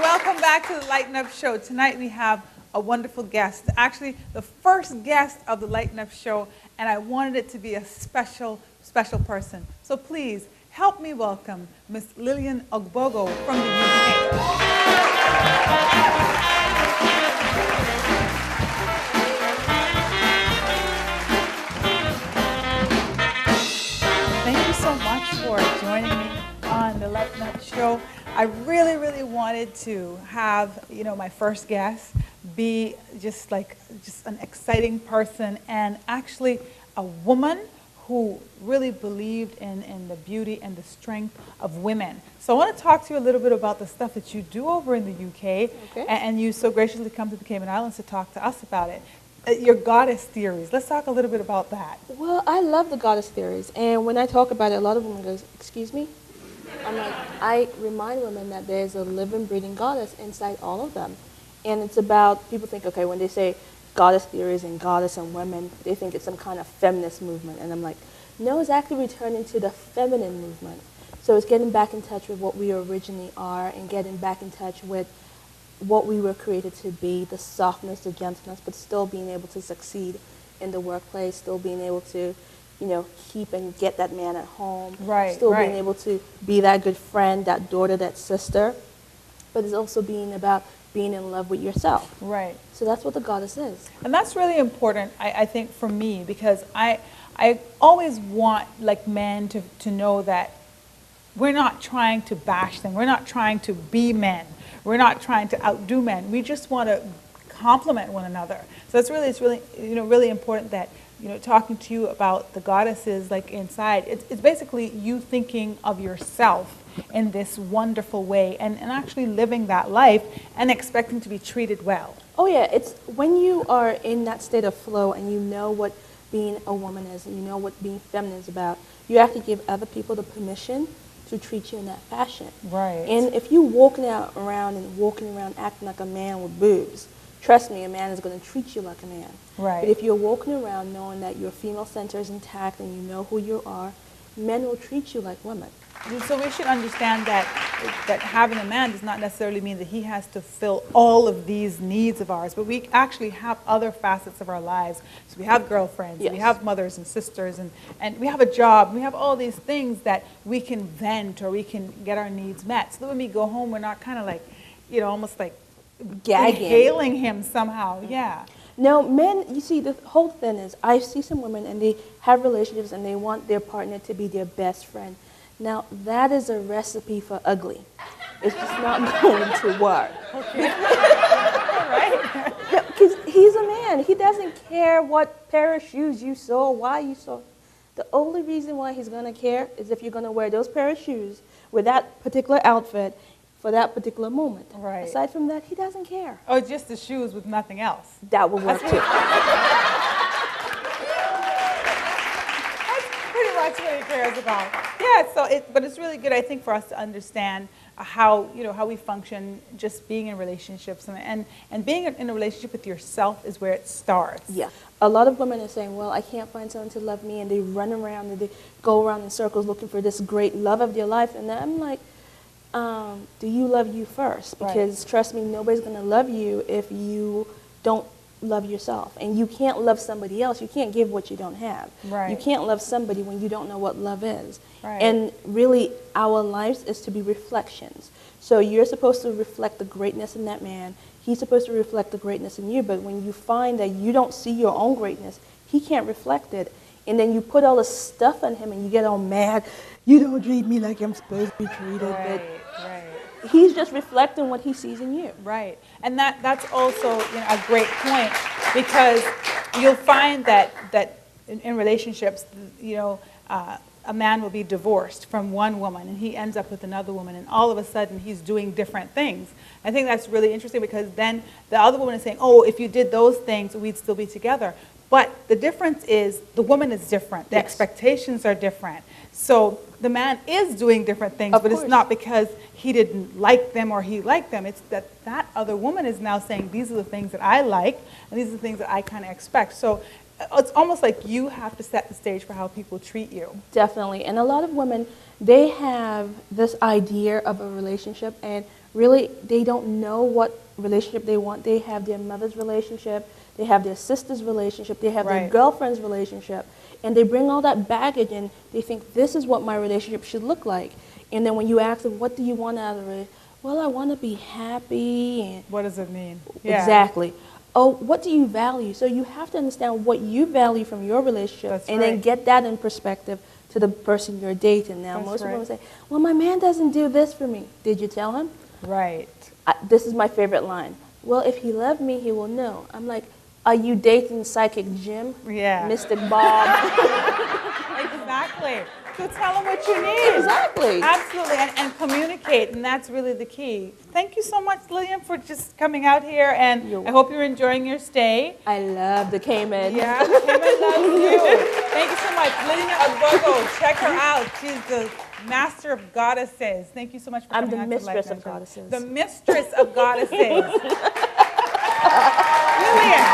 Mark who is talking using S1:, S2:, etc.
S1: welcome back to the Lighten Up Show. Tonight we have a wonderful guest, actually the first guest of the Lighten Up Show, and I wanted it to be a special, special person. So please help me welcome Miss Lillian Ogbogo from the UK. Thank you so much for joining me on the Lighten Up Show. I really, really wanted to have, my first guest be just an exciting person and actually a woman who really believed in the beauty and the strength of women. So I want to talk to you a little bit about the stuff that you do over in the UK,
S2: Okay.
S1: and you so graciously come to the Cayman Islands to talk to us about it. Your goddess theories. Let's talk a little bit about that.
S2: Well, I love the goddess theories, and when I talk about it, a lot of women goes, "Excuse me?" I'm like, I remind women that there's a living, breathing goddess inside all of them. And it's about, people think, okay, when they say goddess theories and goddess and women, they think it's some kind of feminist movement. And I'm like, no, it's actually returning to the feminine movement. So it's getting back in touch with what we originally are and getting back in touch with what we were created to be, the softness, the gentleness, but still being able to succeed in the workplace, still being able to keep and get that man at home.
S1: Right,
S2: Still
S1: right.
S2: being able to be that good friend, that daughter, that sister. But it's also being about being in love with yourself.
S1: Right.
S2: So that's what the goddess is.
S1: And that's really important, I think, for me, because I always want men to know that we're not trying to bash them. We're not trying to be men. We're not trying to outdo men. We just want to complement one another. So it's really really important that talking to you about the goddesses inside, it's basically you thinking of yourself in this wonderful way and actually living that life and expecting to be treated well.
S2: Oh yeah, it's when you are in that state of flow and you know what being a woman is and you know what being feminine is about, you have to give other people the permission to treat you in that fashion.
S1: Right.
S2: And if you walking around acting like a man with boobs, trust me, a man is going to treat you like a man.
S1: Right.
S2: But if you're walking around knowing that your female center is intact and you know who you are, men will treat you like women.
S1: So we should understand that having a man does not necessarily mean that he has to fill all of these needs of ours, but we actually have other facets of our lives. So we have girlfriends,
S2: Yes.
S1: we have mothers and sisters, and we have a job, we have all these things that we can vent or we can get our needs met. So that when we go home, we're not kind of almost like
S2: Gagging.
S1: inhaling him somehow. Yeah.
S2: No, men, you see, the whole thing is, I see some women and they have relationships and they want their partner to be their best friend. Now, that is a recipe for ugly. It's just not going to work.
S1: Okay. All right.
S2: Because he's a man. He doesn't care what pair of shoes you saw, why you saw. The only reason why he's going to care is if you're going to wear those pair of shoes with that particular outfit for that particular moment.
S1: Right.
S2: Aside from that, he doesn't care.
S1: Or just the shoes with nothing else.
S2: That will work too.
S1: Pretty much what he cares about. Yeah, but it's really good, I think, for us to understand how we function just being in relationships, and being in a relationship with yourself is where it starts.
S2: Yeah. A lot of women are saying, well, I can't find someone to love me, and they run around and they go around in circles looking for this great love of their life, and I'm like, do you love you first? Because trust me, nobody's going to love you if you don't love yourself. And you can't love somebody else. You can't give what you don't have.
S1: Right.
S2: You can't love somebody when you don't know what love is.
S1: Right.
S2: And really, our lives is to be reflections. So you're supposed to reflect the greatness in that man. He's supposed to reflect the greatness in you. But when you find that you don't see your own greatness, he can't reflect it. And then you put all this stuff on him and you get all mad. You don't treat me like I'm supposed to be treated.
S1: Right.
S2: He's just reflecting what he sees in you.
S1: Right. And that's also a great point, because you'll find that in relationships, a man will be divorced from one woman and he ends up with another woman, and all of a sudden he's doing different things. I think that's really interesting, because then the other woman is saying, oh, if you did those things, we'd still be together. But the difference is the woman is different. The
S2: Yes.
S1: expectations are different. So the man is doing different things,
S2: Of
S1: but
S2: course.
S1: it's not because he didn't like them or he liked them. It's that other woman is now saying, these are the things that I like, and these are the things that I kind of expect. So it's almost like you have to set the stage for how people treat you.
S2: Definitely. And a lot of women, they have this idea of a relationship, and really, they don't know what relationship they want. They have their mother's relationship, they have their sister's relationship, they have their
S1: Right.
S2: girlfriend's relationship, and they bring all that baggage and they think this is what my relationship should look like. And then when you ask them, what do you want out of it? Well, I want to be happy. And
S1: What does it mean? Yeah.
S2: exactly. Oh, what do you value? So you have to understand what you value from your relationship,
S1: That's
S2: and then
S1: right.
S2: get that in perspective to the person you're dating. Now,
S1: That's
S2: most
S1: right.
S2: people say, well, my man doesn't do this for me. Did you tell him?
S1: Right.
S2: This is my favorite line. Well, if he loved me, he will know. I'm like, are you dating Psychic Jim?
S1: Yeah.
S2: Mystic Bob?
S1: Exactly. So tell them what you need.
S2: Exactly.
S1: Absolutely, and communicate, and that's really the key. Thank you so much, Lillian, for just coming out here, and
S2: You're
S1: I hope you're enjoying your stay.
S2: I love the Cayman.
S1: Yeah, Cayman loves you. Thank you so much, Lillian Agbogo. Check her out. She's the master of goddesses. Thank you so much for
S2: I'm
S1: coming
S2: the
S1: out
S2: mistress
S1: to
S2: of goddesses.
S1: The mistress of goddesses. Lillian,